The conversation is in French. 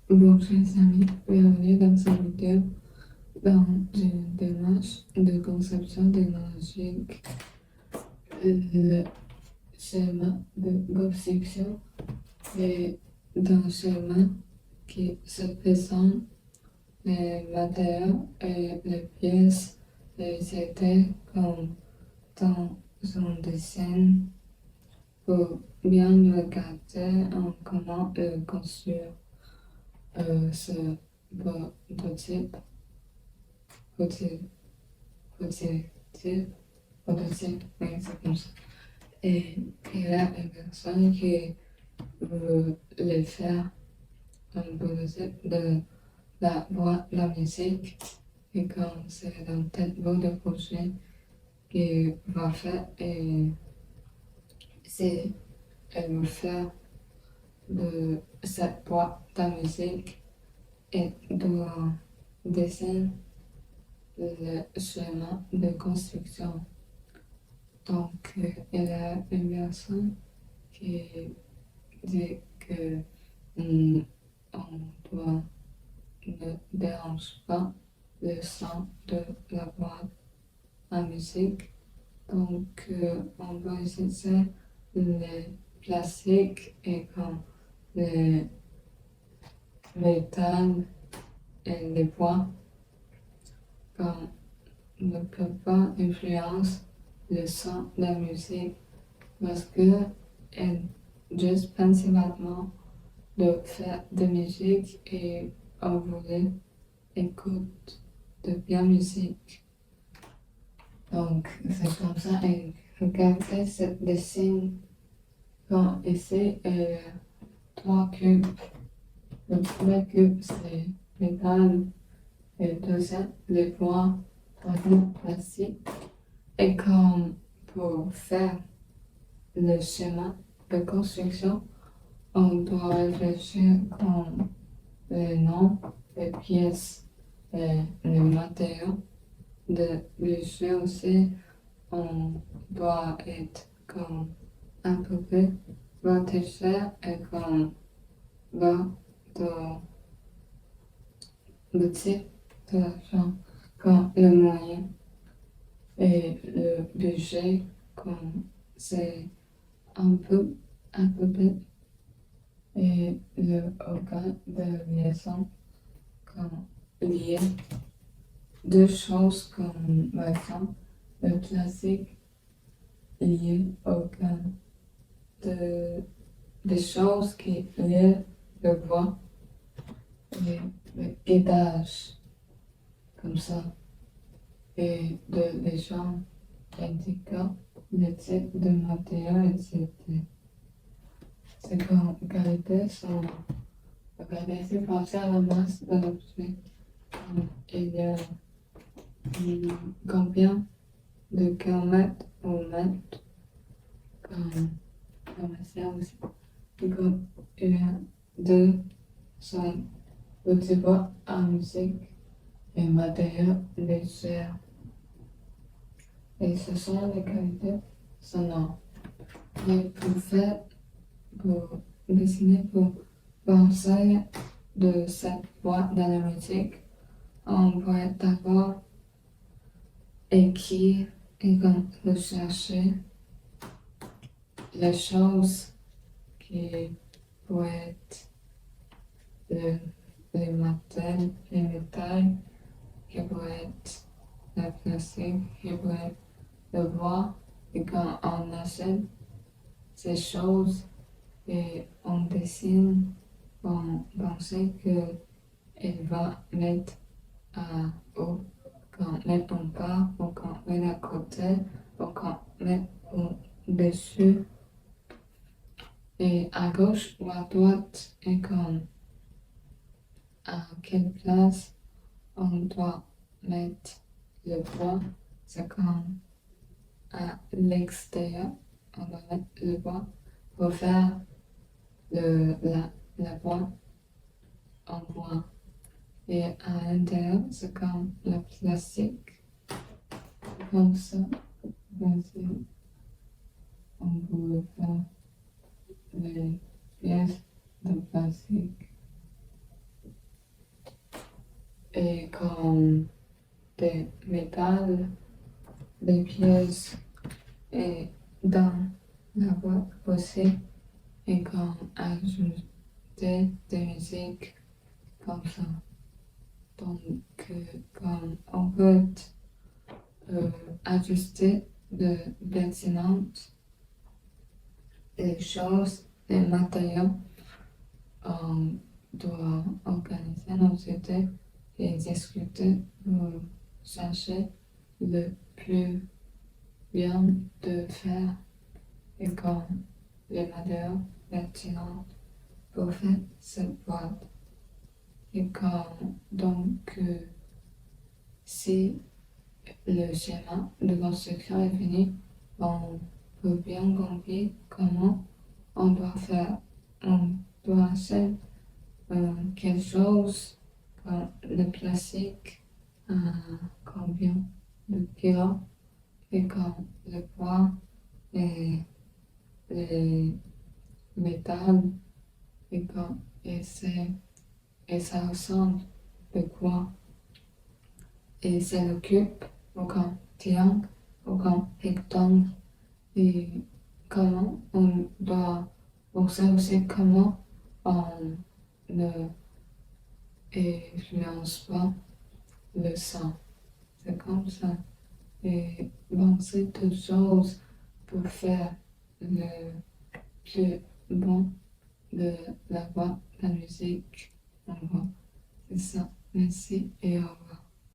Bonjour chers amis, bienvenue dans cette vidéo dans une démarche de conception technologique. Le schéma de construction est un schéma qui se présente les matériaux et les pièces utilisées comme dans son dessin pour bien regarder en comment construire ce prototype, prototype, prototype, prototype, oui, c'est comme ça. Et il y a une personne qui veut le faire un prototype de la voix de la musique. Et quand c'est dans tel bout de projet qu'il va faire, et c'est elle va faire de cette boîte de musique et doit dessiner le schéma de construction. Donc, il y a une personne qui dit que on doit ne dérange pas le son de la boîte à musique. Donc, on va utiliser les plastiques et comme les métal et les bois comme ne peut pas influencer le son de la musique parce que elle juste principalement de faire de musique et on voulait écouter de bien musique. Donc c'est comme ça et regardez ce dessin quand ici il y a trois cubes. Le premier cube c'est métal et le deuxième les bois, troisième plastique. Et comme pour faire le schéma de construction, on doit réfléchir comme les noms, les pièces et les matériaux. De budget aussi, on doit être comme à peu près votre cher et comme votre le type de l'argent, comme le moyen et le budget, comme c'est un peu près et le organe de liaison comme lié deux choses comme par exemple le classique lié organe de des choses qui lient le bois et le guidage comme ça et de les gens indiquant le type de matériau etc. C'est comme qualité sont regardez c'est pensé à la masse de l'objet. Il y a combien de kilomètres au mètre comme ça aussi. Comme il y a deux sont petits bois en musique et matériaux légers. Et ce sont les qualités sonores. Mais pour faire, pour dessiner, pour penser de cette boîte dans la musique, on pourrait d'abord écrire et comme rechercher les choses qui pourraient être le, les matériaux, les métals, qui pourraient être la plastique, qui pourraient être le bois. Et quand on achète ces choses et on dessine, on pensait qu'elle va mettre à haut, quand mettre en bas, ou quand mettre à côté, ou quand mettre au-dessus, et à gauche ou à droite, et comme à quelle place on doit mettre le bois, c'est comme à l'extérieur, on doit mettre le bois pour faire la boîte en bois. Et à l'intérieur, c'est comme le plastique, comme ça. Voici, on peut faire les pièces de plastique. comme des métal, des pièces et dans la boîte aussi et comme ajouter des musiques comme ça. Donc, comme on peut ajuster de bâtiments, les choses, les matériaux, on doit organiser nos idées et discuter pour chercher le plus bien de faire et comme les matériaux pertinents pour faire cette boîte. Et comme donc, si le schéma de construction est fini, on peut bien comprendre comment on doit faire. On doit acheter quelque chose comme le plastique, combien de kilos, et comme le poids et les métal et ça ressemble de quoi et ça l'occupe au camp triangle, au camp rectangle et comment on doit penser aussi comment on ne influence pas le sang. C'est comme ça. Et penser toutes choses pour faire le plus bon de la voix, la musique, on voit. C'est ça. Merci et au revoir.